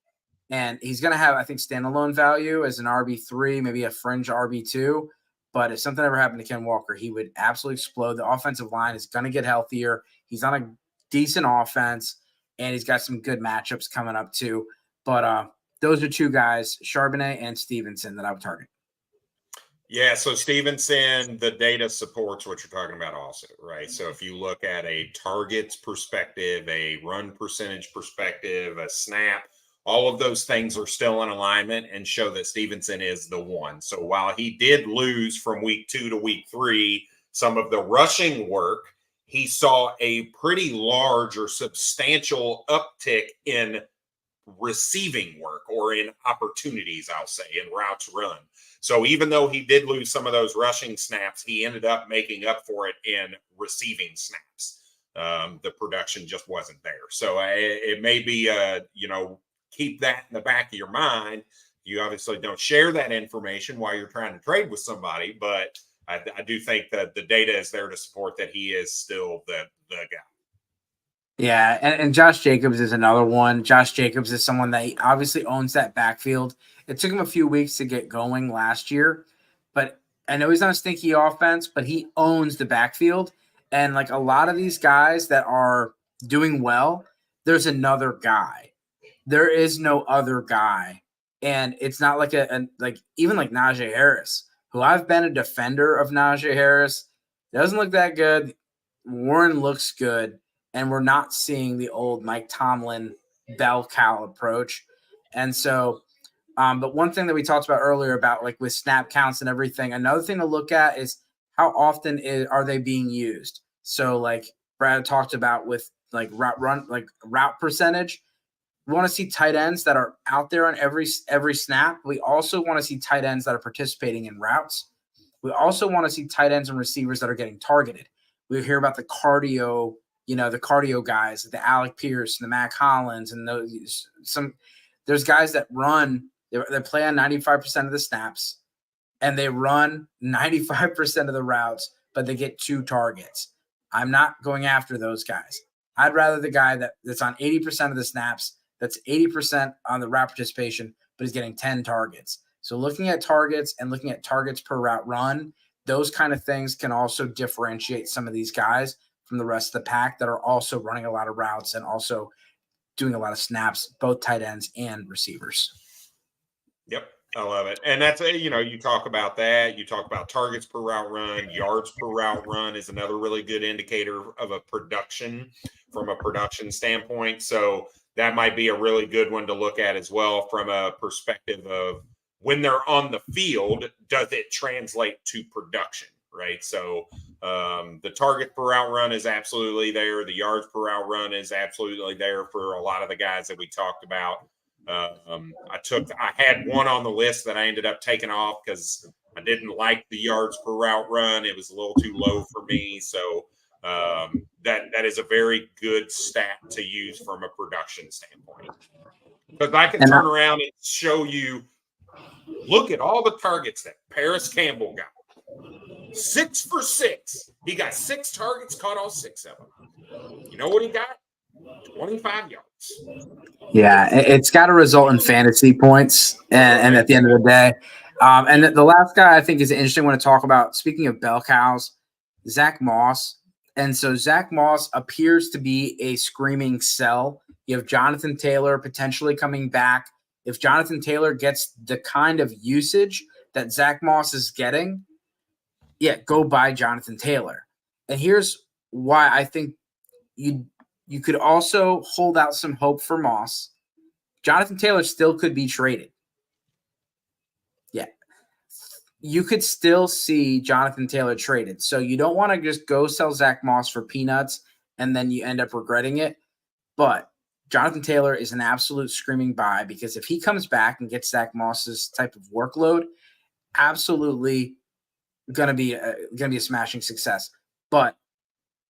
And he's going to have, I think, standalone value as an RB3, maybe a fringe RB2. But if something ever happened to Ken Walker, he would absolutely explode. The offensive line is going to get healthier. He's on a decent offense, and he's got some good matchups coming up too. But those are two guys, Charbonnet and Stevenson, that I would target.
Yeah, so Stevenson, the data supports what you're talking about also, right? So if you look at a targets perspective, a run percentage perspective, a snap, all of those things are still in alignment and show that Stevenson is the one. So while he did lose from week 2 to week 3, some of the rushing work, he saw a pretty large or substantial uptick in receiving work or in opportunities, I'll say, in routes run. So even though he did lose some of those rushing snaps, he ended up making up for it in receiving snaps. The production just wasn't there. So it may be, keep that in the back of your mind. You obviously don't share that information while you're trying to trade with somebody, but I do think that the data is there to support that he is still the guy.
Yeah, and Josh Jacobs is another one. Josh Jacobs is someone that he obviously owns that backfield. It took him a few weeks to get going last year, but I know he's on a stinky offense, but he owns the backfield. And like a lot of these guys that are doing well, there's another guy. There is no other guy. And it's not like even like Najee Harris, who I've been a defender of Najee Harris. Doesn't look that good. Warren looks good. And we're not seeing the old Mike Tomlin bell cow approach. And so, but one thing that we talked about earlier about like with snap counts and everything, another thing to look at is how often are they being used? So like Brad talked about with like route percentage, we want to see tight ends that are out there on every snap. We also want to see tight ends that are participating in routes. We also want to see tight ends and receivers that are getting targeted. We hear about the cardio guys, the Alec Pierce and the Mac Hollins, and there's guys that run, they play on 95% of the snaps, and they run 95% of the routes, but they get 2 targets. I'm not going after those guys. I'd rather the guy that's on 80% of the snaps, that's 80% on the route participation, but he's getting 10 targets. So looking at targets and looking at targets per route run, those kind of things can also differentiate some of these guys from the rest of the pack that are also running a lot of routes and also doing a lot of snaps, both tight ends and receivers.
Yep, I love it. And that's, you talk about that. You talk about targets per route run, yards per route run is another really good indicator of a production from a production standpoint. So that might be a really good one to look at as well from a perspective of when they're on the field, does it translate to production? right? So the target per route run is absolutely there. The yards per route run is absolutely there for a lot of the guys that we talked about. I had one on the list that I ended up taking off because I didn't like the yards per route run. It was a little too low for me. So that is a very good stat to use from a production standpoint. Because I can turn around and show you, look at all the targets that Paris Campbell got. 6 for 6. He got 6 targets, caught all 6 of them. You know what he got? 25 yards.
Yeah, it's got to result in fantasy points, and at the end of the day. And the last guy I think is an interesting one to talk about. Speaking of bell cows, Zach Moss. And so Zach Moss appears to be a screaming sell. You have Jonathan Taylor potentially coming back. If Jonathan Taylor gets the kind of usage that Zach Moss is getting, yeah, go buy Jonathan Taylor. And here's why I think you could also hold out some hope for Moss. Jonathan Taylor still could be traded. Yeah. You could still see Jonathan Taylor traded. So you don't want to just go sell Zach Moss for peanuts and then you end up regretting it. But Jonathan Taylor is an absolute screaming buy because if he comes back and gets Zach Moss's type of workload, absolutely going to be a smashing success. But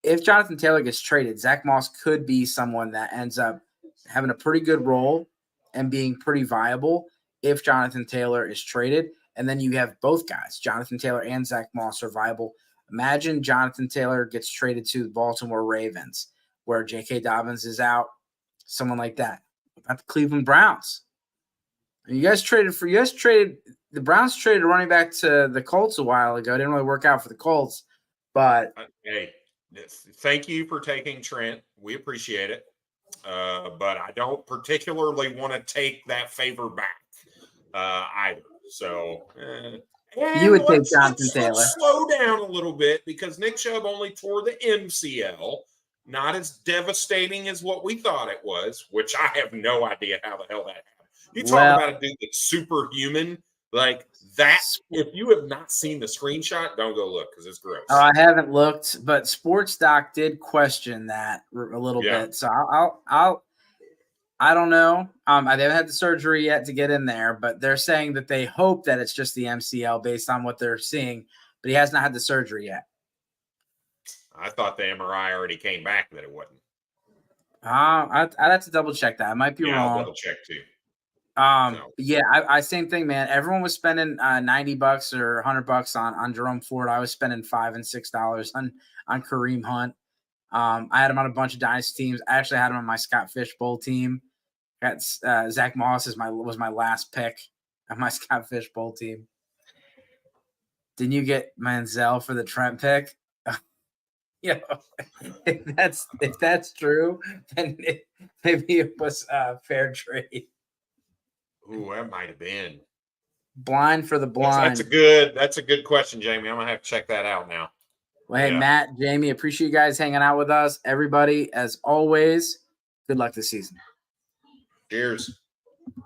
if Jonathan Taylor gets traded, Zach Moss could be someone that ends up having a pretty good role and being pretty viable if Jonathan Taylor is traded. And then you have both guys, Jonathan Taylor and Zach Moss, are viable. Imagine Jonathan Taylor gets traded to the Baltimore Ravens, where J.K. Dobbins is out, someone like that. What about the Cleveland Browns? And the Browns traded running back to the Colts a while ago. It didn't really work out for the Colts, but
hey, thank you for taking Trent. We appreciate it. But I don't particularly want to take that favor back either. So
you would take Jonathan Taylor.
Let's slow down a little bit because Nick Chubb only tore the MCL. Not as devastating as what we thought it was, which I have no idea how the hell that happened. You talk about a dude that's superhuman like that. If you have not seen the screenshot, don't go look because it's gross.
Oh, I haven't looked, but Sports Doc did question that a little bit. So I don't know. They haven't had the surgery yet to get in there, but they're saying that they hope that it's just the MCL based on what they're seeing, but he has not had the surgery yet.
I thought the MRI already came back that it wasn't.
I'd have to double check that. I might be wrong.
I'll double check too.
Yeah, I same thing, man. Everyone was spending $90 or $100 on Jerome Ford. I was spending $5 and $6 on Kareem Hunt. I had him on a bunch of dynasty teams. I actually had him on my Scott Fishbowl team. Got Zach Moss was my last pick on my Scott Fishbowl team. Didn't you get Manziel for the Trent pick? You know, if that's true, then maybe it was a fair trade.
Ooh, that might have been
blind for the blind.
That's a good question, Jamie. I'm gonna have to check that out now.
Well, hey, Matt, Jamie, appreciate you guys hanging out with us. Everybody, as always, good luck this season.
Cheers.